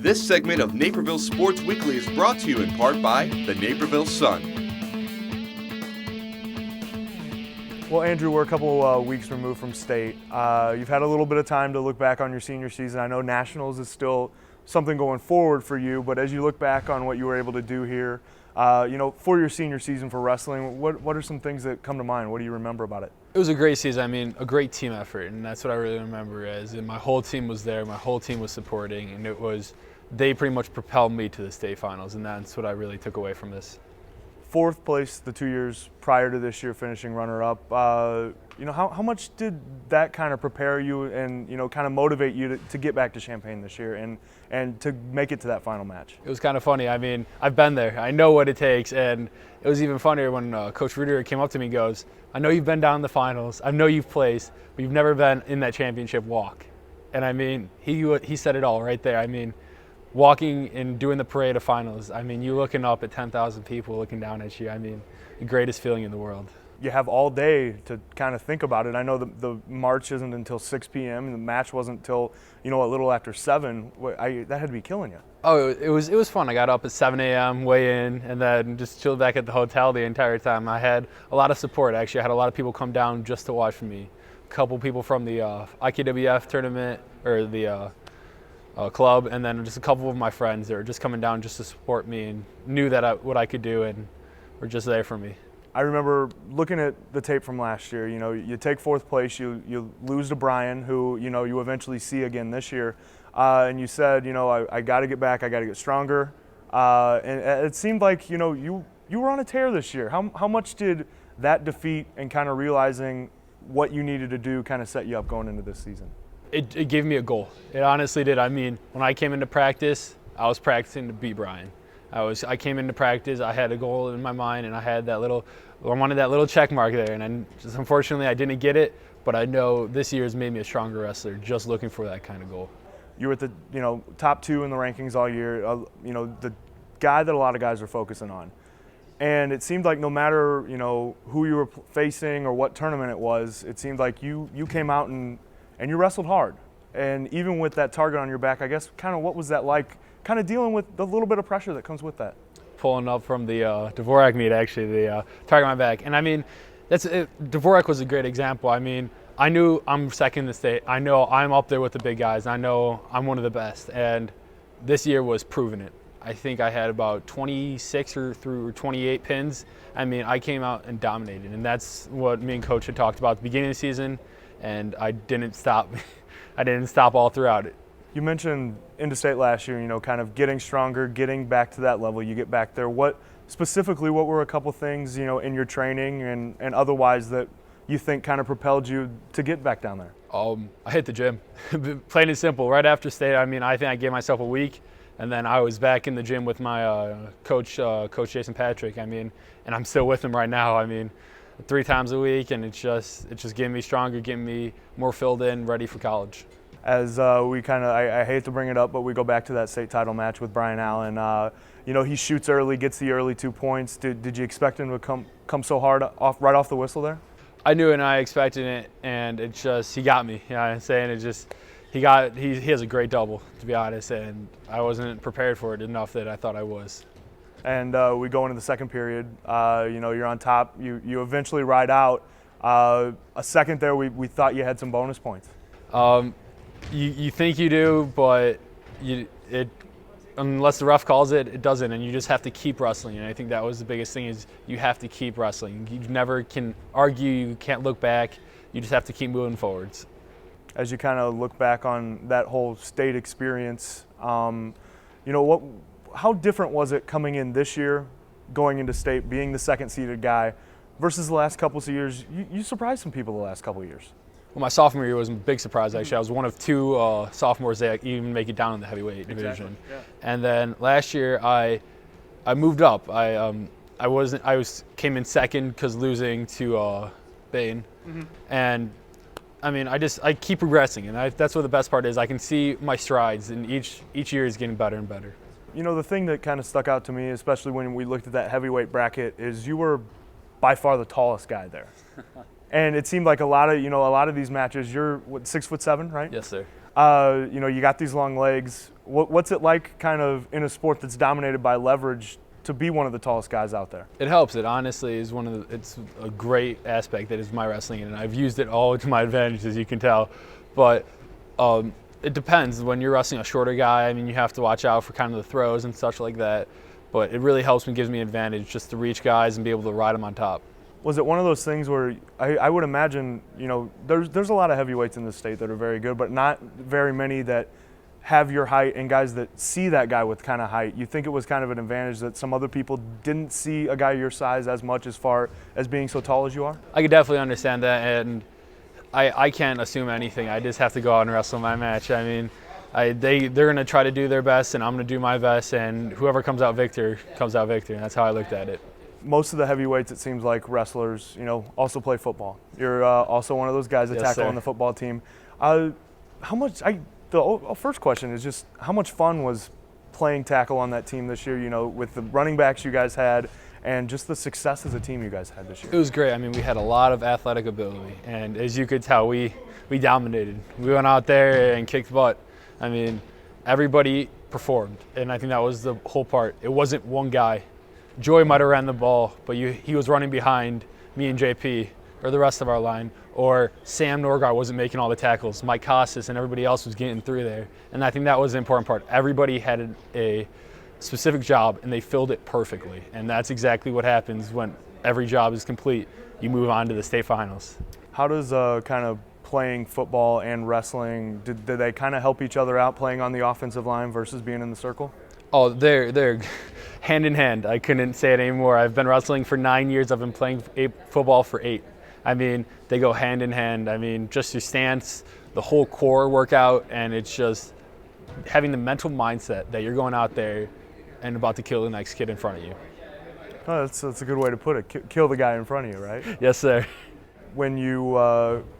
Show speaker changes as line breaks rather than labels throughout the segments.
This segment of Naperville Sports Weekly is brought to you in part by the Naperville Sun.
Well, Andrew, we're a couple weeks removed from state. You've had a little bit of time to look back on your senior season. I know Nationals is still something going forward for you, but as you look back on what you were able to do here, for your senior season for wrestling, what are some things that come to mind? What do you remember about it?
It was a great season. I mean, a great team effort, and that's what I really remember. And my whole team was there, my whole team was supporting, and they pretty much propelled me to the state finals, and that's what I really took away from this.
Fourth place the 2 years prior to this year, finishing runner-up. How much did that kind of prepare you and kind of motivate you to get back to Champaign this year and to make it to that final match?
It was kind of funny. I mean, I've been there. I know what it takes, and it was even funnier when Coach Rudiger came up to me and goes, "I know you've been down in the finals. I know you've placed, but you've never been in that championship walk." And I mean, he said it all right there. I mean, walking and doing the parade of finals, I mean, you looking up at 10,000 people looking down at you, I mean, the greatest feeling in the world.
You have all day to kind of think about it. I know the march isn't until 6 p.m. and the match wasn't until, a little after 7. That had to be killing you.
Oh, it was fun. I got up at 7 a.m., weigh in, and then just chilled back at the hotel the entire time. I had a lot of support, actually. I had a lot of people come down just to watch me. A couple people from the IKWF tournament, or the club, and then just a couple of my friends that were just coming down just to support me and knew that what I could do and were just there for me.
I remember looking at the tape from last year. You take fourth place, you lose to Brian, who you eventually see again this year, and you said, I got to get back, I got to get stronger, and it seemed like you were on a tear this year. How much did that defeat and kind of realizing what you needed to do kind of set you up going into this season?
It gave me a goal. It honestly did. I mean, when I came into practice, I was practicing to beat Brian. I came into practice, I had a goal in my mind, and I wanted that little check mark there, and unfortunately I didn't get it, but I know this year has made me a stronger wrestler just looking for that kind of goal.
You were at the top 2 in the rankings all year, the guy that a lot of guys are focusing on. And it seemed like no matter who you were facing or what tournament it was, it seemed like you came out and you wrestled hard. And even with that target on your back, I guess kind of what was that like, kind of dealing with the little bit of pressure that comes with that?
Pulling up from the Dvorak meet, actually, the target on my back. And I mean, Dvorak was a great example. I mean, I knew I'm second in the state. I know I'm up there with the big guys. I know I'm one of the best. And this year was proving it. I think I had about 26 or 28 pins. I mean, I came out and dominated. And that's what me and Coach had talked about at the beginning of the season. And I didn't stop. I didn't stop all throughout it.
You mentioned into state last year, kind of getting stronger, getting back to that level. You get back there. What were a couple things, in your training and otherwise that you think kind of propelled you to get back down there?
I hit the gym. Plain and simple. Right after state, I mean, I think I gave myself a week, and then I was back in the gym with my coach, Coach Jason Patrick. I mean, and I'm still with him right now. I mean, 3 times a week, and it's just getting me stronger, getting me more filled in, ready for college.
As we kind of, I hate to bring it up, but we go back to that state title match with Brian Allen. He shoots early, gets the early 2 points. Did you expect him to come so hard right off the whistle there?
I knew it, and I expected it, and he got me. I'm saying he has a great double, to be honest, and I wasn't prepared for it enough that I thought I was.
And we go into the second period. You're on top. You eventually ride out. A second there, we thought you had some bonus points.
You think you do, but unless the ref calls it, it doesn't, and you just have to keep wrestling. And I think that was the biggest thing, is you have to keep wrestling. You never can argue. You can't look back. You just have to keep moving forwards.
As you kind of look back on that whole state experience, how different was it coming in this year, going into state, being the second-seeded guy, versus the last couple of years? You surprised some people the last couple of years.
Well, my sophomore year was a big surprise, actually. I was one of 2 sophomores that even make it down in the heavyweight division.
Exactly. Yeah.
And then last year, I moved up. Came in second because losing to Bain. Mm-hmm. And I mean, I keep progressing, and that's what the best part is. I can see my strides, and each year is getting better and better.
The thing that kind of stuck out to me, especially when we looked at that heavyweight bracket, is you were by far the tallest guy there. And it seemed like a lot of these matches, you're 6'7", right?
Yes, sir.
You got these long legs. What's it like kind of in a sport that's dominated by leverage to be one of the tallest guys out there?
It helps. It honestly is it's a great aspect that is my wrestling, and I've used it all to my advantage, as you can tell. But it depends. When you're wrestling a shorter guy, I mean, you have to watch out for kind of the throws and such like that. But it really helps me, gives me an advantage just to reach guys and be able to ride them on top.
Was it one of those things where I would imagine, there's a lot of heavyweights in this state that are very good, but not very many that have your height and guys that see that guy with kind of height. You think it was kind of an advantage that some other people didn't see a guy your size as much as far as being so tall as you are?
I could definitely understand that, and I can't assume anything. I just have to go out and wrestle my match. I mean, they're going to try to do their best, and I'm going to do my best, and whoever comes out victor comes out victor, and that's how I looked at it.
Most of the heavyweights, it seems like wrestlers, also play football. You're also one of those guys that
Yes,
tackle
sir.
on the football team. First question is just how much fun was playing tackle on that team this year, with the running backs you guys had and just the success as a team you guys had this year?
It was great. I mean, we had a lot of athletic ability, and as you could tell, we dominated. We went out there and kicked butt. I mean, everybody performed, and I think that was the whole part. It wasn't one guy. Joy might have ran the ball, but he was running behind me and JP or the rest of our line, or Sam Norgard wasn't making all the tackles. Mike Costas and everybody else was getting through there, and I think that was the important part. Everybody had a specific job, and they filled it perfectly, and that's exactly what happens when every job is complete. You move on to the state finals.
How does kind of playing football and wrestling, did they kind of help each other out playing on the offensive line versus being in the circle?
Oh, they're hand in hand. I couldn't say it anymore. I've been wrestling for 9 years. I've been playing football for 8. I mean, they go hand in hand. I mean, just your stance, the whole core workout, and it's just having the mental mindset that you're going out there and about to kill the next kid in front of you.
Oh, that's a good way to put it. Kill the guy in front of you, right?
Yes, sir.
When you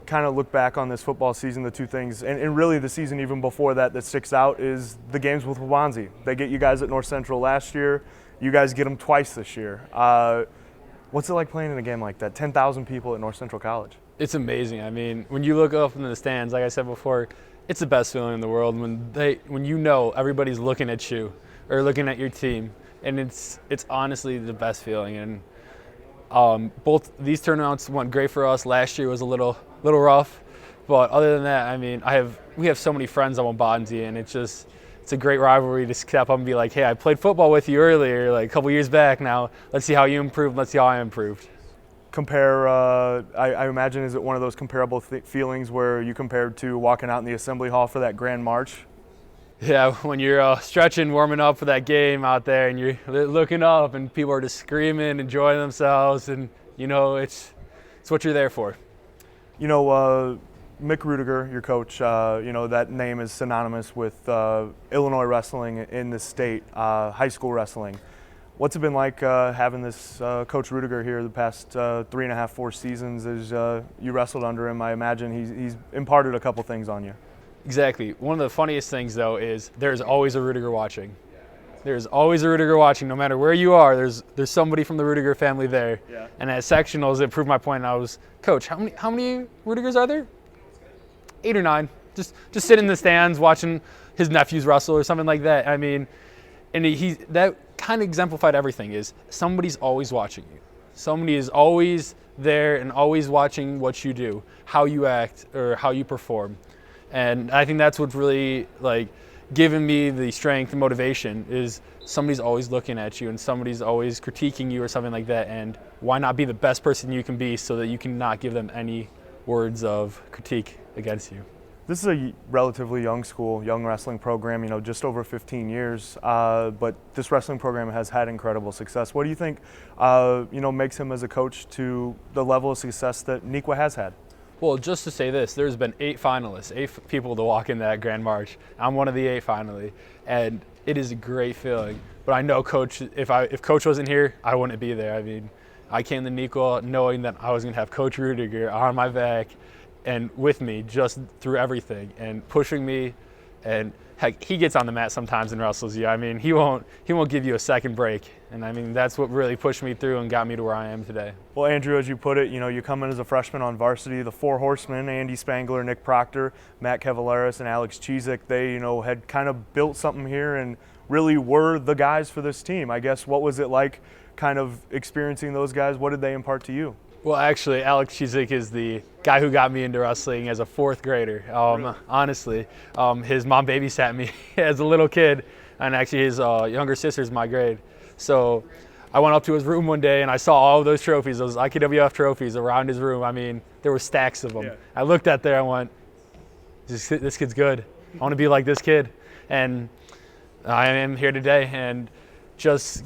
kind of look back on this football season, the two things, and really the season even before that sticks out is the games with Waubonsie. They get you guys at North Central last year. You guys get them twice this year. What's it like playing in a game like that? 10,000 people at North Central College.
It's amazing. I mean, when you look up in the stands, like I said before, it's the best feeling in the world when you know everybody's looking at you or looking at your team, and it's honestly the best feeling. And both these tournaments went great for us. Last year was a little rough, but other than that, I mean, we have so many friends on Waubonsie, and it's a great rivalry to step up and be like, hey, I played football with you earlier, like a couple years back. Now let's see how you improved. Let's see how I improved.
Compare, I imagine, is it one of those comparable feelings where you compared to walking out in the assembly hall for that grand march?
Yeah, when you're stretching, warming up for that game out there, and you're looking up, and people are just screaming, enjoying themselves, and it's what you're there for.
Mick Rudiger, your coach, that name is synonymous with Illinois wrestling in the state, high school wrestling. What's it been like having this Coach Rudiger here the past 3.5, 4 seasons as you wrestled under him? I imagine he's imparted a couple things on you.
Exactly. One of the funniest things, though, is there's always a Rudiger watching. There's always a Rudiger watching. No matter where you are, there's somebody from the Rudiger family there. Yeah. And at sectionals, it proved my point. I was, Coach, how many Rudigers are there? 8 or 9. Just sit in the stands watching his nephews wrestle or something like that. I mean, and that kind of exemplified everything. Is somebody's always watching you. Somebody is always there and always watching what you do, how you act, or how you perform. And I think that's what's really given me the strength and motivation is somebody's always looking at you and somebody's always critiquing you or something like that. And why not be the best person you can be so that you can not give them any words of critique against you.
This is a relatively young school, young wrestling program, just over 15 years, but this wrestling program has had incredible success. What do you think, makes him as a coach to the level of success that Neuqua has had?
Well, just to say this, there's been 8 finalists, 8 people to walk in that Grand March. I'm one of the 8 finally, and it is a great feeling. But I know Coach, if Coach wasn't here, I wouldn't be there. I mean, I came to Neuqua knowing that I was going to have Coach Rudiger on my back and with me just through everything and pushing me and heck, he gets on the mat sometimes and wrestles you. I mean, he won't give you a second break. And I mean, that's what really pushed me through and got me to where I am today.
Well, Andrew, as you put it, you come in as a freshman on varsity. The four horsemen, Andy Spangler, Nick Proctor, Matt Cavaleris, and Alex Cheezick, they, had kind of built something here and really were the guys for this team. I guess, what was it like kind of experiencing those guys? What did they impart to you?
Well, actually, Alex Cheezick is the guy who got me into wrestling as a fourth grader.
Really?
Honestly, his mom babysat me as a little kid, and actually his younger sister's my grade. So I went up to his room one day and I saw all of those trophies, those IKWF trophies around his room. I mean, there were stacks of them.
Yeah.
I looked at there and went, this kid's good. I want to be like this kid. And I am here today, and just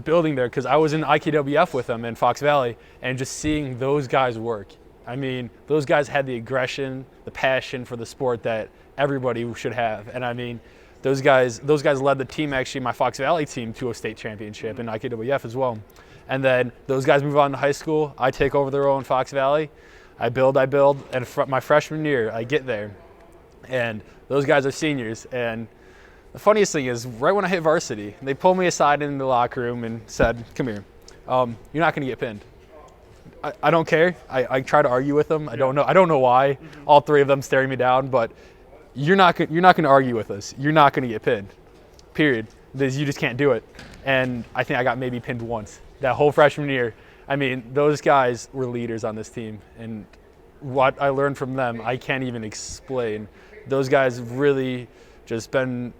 building there, because I was in IKWF with them in Fox Valley, and just seeing those guys work. I mean, those guys had the aggression, the passion for the sport that everybody should have. And I mean, those guys led the team, actually my Fox Valley team, to a state championship in IKWF as well. And then those guys move on to high school. I take over the role in Fox Valley. I build, and my freshman year, I get there. And those guys are seniors. And the funniest thing is, right when I hit varsity, they pulled me aside in the locker room and said, "Come here, you're not going to get pinned." I don't care. I try to argue with them. I don't know why. All three of them staring me down, but you're not going to argue with us. You're not going to get pinned. Period. You just can't do it. And I think I got maybe pinned once that whole freshman year. I mean, those guys were leaders on this team, and what I learned from them, I can't even explain. Those guys really been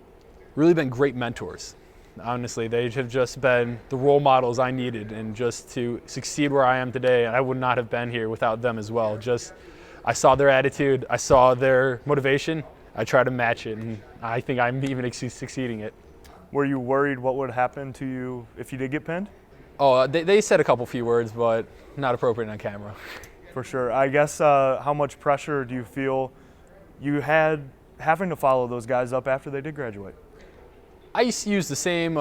great mentors. Honestly, they have just been the role models I needed, and just to succeed where I am today, I would not have been here without them as well. I saw their attitude, I saw their motivation, I try to match it, and I think I'm even succeeding it.
Were you worried what would happen to you if you did get pinned?
Oh, they said a few words, but not appropriate on camera.
For sure. I guess, how much pressure do you feel you had having to follow those guys up after they did graduate?
I used to use the same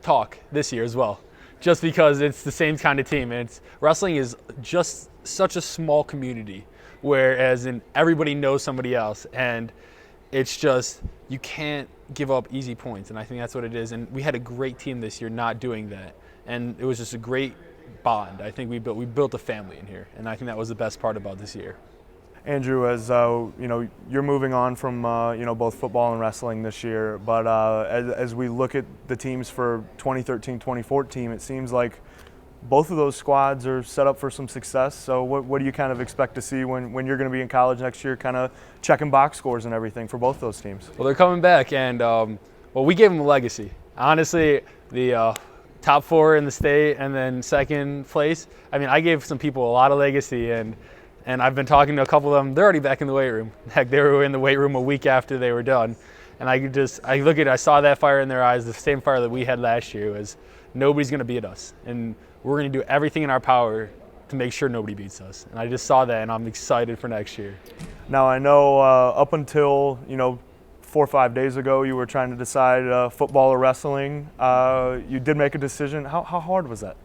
talk this year as well, just because it's the same kind of team. And wrestling is just such a small community, whereas everybody knows somebody else, and it's just, you can't give up easy points, and I think that's what it is. And we had a great team this year not doing that, and it was just a great bond. I think we built a family in here, and I think that was the best part about this year.
Andrew, as you're moving on from both football and wrestling this year, but as we look at the teams for 2013-2014, it seems like both of those squads are set up for some success. So what do you kind of expect to see when you're going to be in college next year, kind of checking box scores and everything for both those teams?
Well, they're coming back, and we gave them a legacy. Honestly, the top four in the state and then second place, I mean, I gave some people a lot of legacy, and I've been talking to a couple of them. They're already back in the weight room. Heck, they were in the weight room a week after they were done. And I saw that fire in their eyes, the same fire that we had last year, was nobody's going to beat us. And we're going to do everything in our power to make sure nobody beats us. And I just saw that, and I'm excited for next year.
Now, I know up until, 4 or 5 days ago, you were trying to decide football or wrestling. You did make a decision. How hard was that?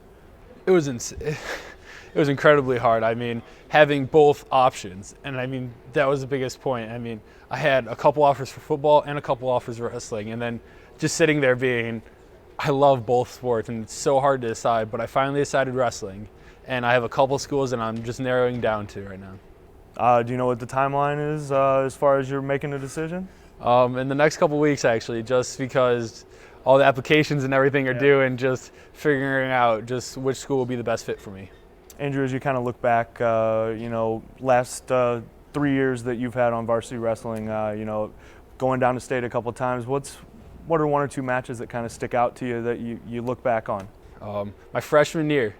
It was incredibly hard. I mean, having both options, and I mean, that was the biggest point. I mean, I had a couple offers for football and a couple offers for wrestling, and then just sitting there I love both sports, and it's so hard to decide, but I finally decided wrestling, and I have a couple schools that I'm just narrowing down to right now.
Do you know what the timeline is as far as you're making a decision?
In the next couple weeks, actually, just because all the applications and everything are due, and just figuring out just which school will be the best fit for me.
Andrew, as you kind of look back, last 3 years that you've had on varsity wrestling, going down to state a couple of times, what are 1 or 2 matches that kind of stick out to you that you look back on?
My freshman year,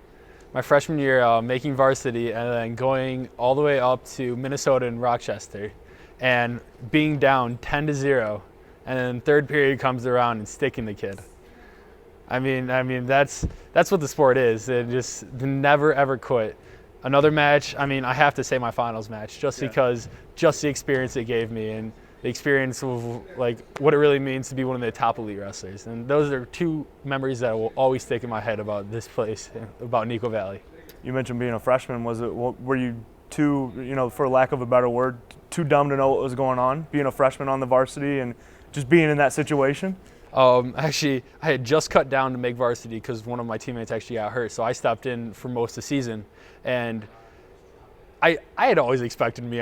making varsity, and then going all the way up to Minnesota and Rochester, and being down 10-0, and then third period comes around and sticking the kid. I mean that's what the sport is. It just never ever quit. Another match, I mean, I have to say my finals match, because just the experience it gave me, and the experience of like what it really means to be one of the top elite wrestlers. And those are 2 memories that will always stick in my head about this place, about Neuqua Valley.
You mentioned being a freshman. Were you too, for lack of a better word, too dumb to know what was going on, being a freshman on the varsity and just being in that situation?
Actually, I had just cut down to make varsity because one of my teammates actually got hurt. So I stopped in for most of the season. And I had always expected me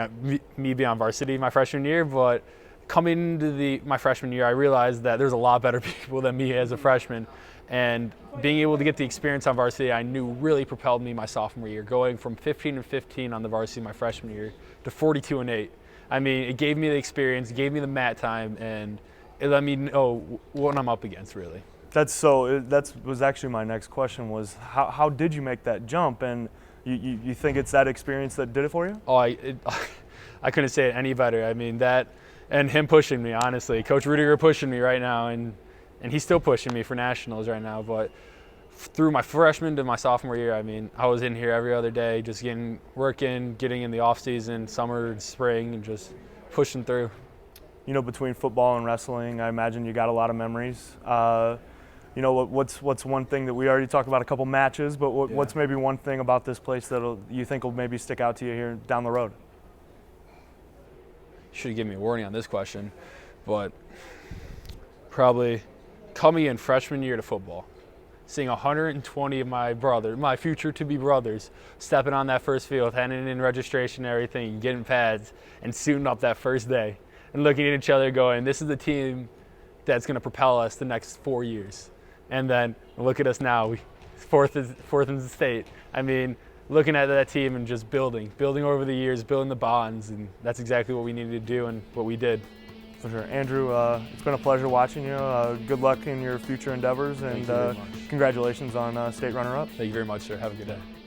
be on varsity my freshman year, but coming into my freshman year, I realized that there's a lot better people than me as a freshman. And being able to get the experience on varsity, I knew really propelled me my sophomore year, going from 15-15 on the varsity my freshman year to 42-8. I mean, it gave me the experience, it gave me the mat time, and it let me know what I'm up against, really.
That was actually my next question was how did you make that jump? And you think it's that experience that did it for you?
Oh, I couldn't say it any better. I mean, that and him pushing me, honestly. Coach Rudiger pushing me right now, and he's still pushing me for nationals right now. But through my freshman to my sophomore year, I mean, I was in here every other day, just getting in the off season, summer, spring, and just pushing through.
You know, between football and wrestling, I imagine you got a lot of memories. You know, what's one thing that we already talked about a couple matches, but what's maybe one thing about this place that you think will maybe stick out to you here down the road?
You should have given me a warning on this question, but probably coming in freshman year to football, seeing 120 of my future-to-be brothers, stepping on that first field, handing in registration and everything, getting pads, and suiting up that first day, and looking at each other going, this is the team that's going to propel us the next 4 years. And then look at us now, fourth in the state. I mean, looking at that team and just building over the years, building the bonds, and that's exactly what we needed to do and what we did.
For sure. Andrew, it's been a pleasure watching you. Good luck in your future endeavors, and congratulations on state runner-up.
Thank you very much, sir. Have a good day.